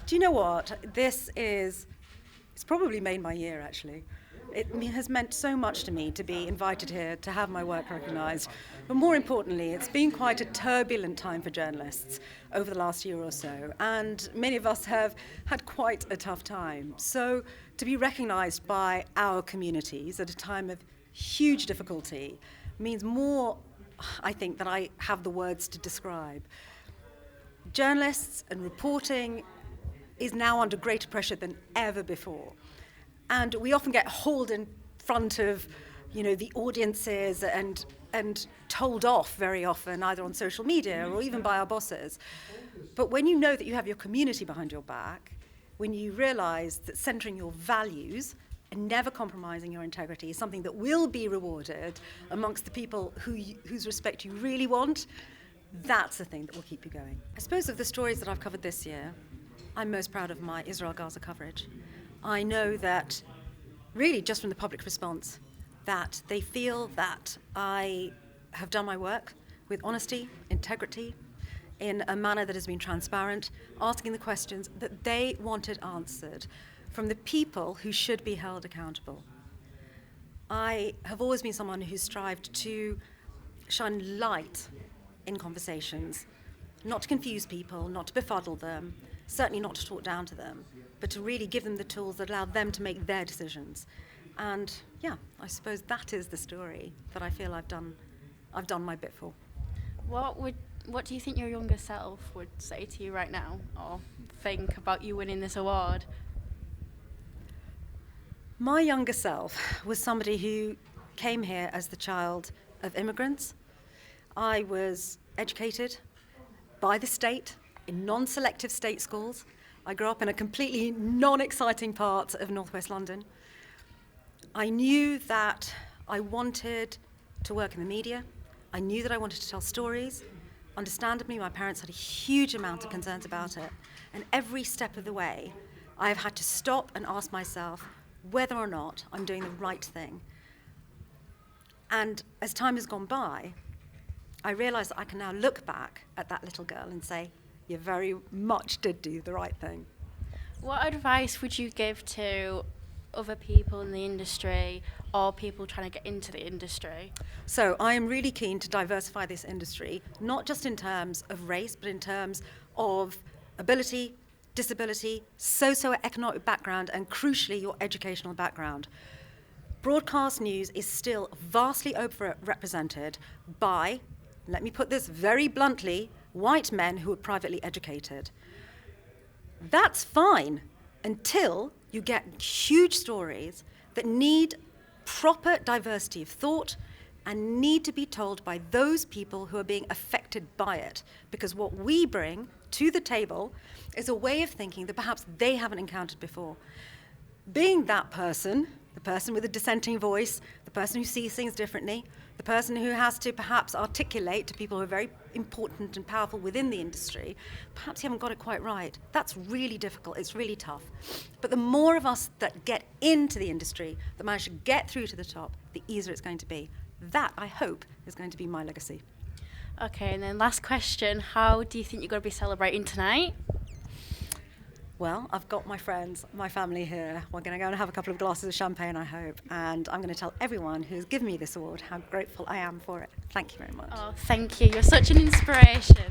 Do you know what? It's probably made my year, actually. Has meant so much to me to be invited here, to have my work recognised. But more importantly, it's been quite a turbulent time for journalists over the last year or so. And many of us have had quite a tough time. So to be recognised by our communities at a time of huge difficulty means more, I think, than I have the words to describe. Journalists and reporting is now under greater pressure than ever before. And we often get hauled in front of, the audiences and told off very often, either on social media or even by our bosses. But when you know that you have your community behind your back, when you realise that centering your values and never compromising your integrity is something that will be rewarded amongst the people whose respect you really want, that's the thing that will keep you going. I suppose of the stories that I've covered this year, I'm most proud of my Israel-Gaza coverage. I know that, really just from the public response, that they feel that I have done my work with honesty, integrity, in a manner that has been transparent, asking the questions that they wanted answered from the people who should be held accountable. I have always been someone who's strived to shine light in conversations, not to confuse people, not to befuddle them, certainly not to talk down to them, but to really give them the tools that allow them to make their decisions. And I suppose that is the story that I feel I've done my bit for. What do you think your younger self would say to you right now, or think about you winning this award? My younger self was somebody who came here as the child of immigrants. I was educated by the state in non-selective state schools. I grew up in a completely non-exciting part of northwest London. I knew that I wanted to work in the media. I knew that I wanted to tell stories. Understandably, my parents had a huge amount of concerns about it. And every step of the way, I've had to stop and ask myself whether or not I'm doing the right thing. And as time has gone by, I realise that I can now look back at that little girl and say, you very much did do the right thing. What advice would you give to other people in the industry or people trying to get into the industry? So I am really keen to diversify this industry, not just in terms of race, but in terms of ability, disability, socio-economic background, and crucially, your educational background. Broadcast news is still vastly overrepresented by, let me put this very bluntly, white men who are privately educated. That's fine until you get huge stories that need proper diversity of thought and need to be told by those people who are being affected by it. Because what we bring to the table is a way of thinking that perhaps they haven't encountered before. Being that person, the person with a dissenting voice, the person who sees things differently, the person who has to perhaps articulate to people who are very important and powerful within the industry, perhaps you haven't got it quite right. That's really difficult, it's really tough. But the more of us that get into the industry, that manage to get through to the top, the easier it's going to be. That, I hope, is going to be my legacy. Okay, and then last question, how do you think you're going to be celebrating tonight? Well, I've got my friends, my family here. We're going to go and have a couple of glasses of champagne, I hope. And I'm going to tell everyone who's given me this award how grateful I am for it. Thank you very much. Oh, thank you. You're such an inspiration.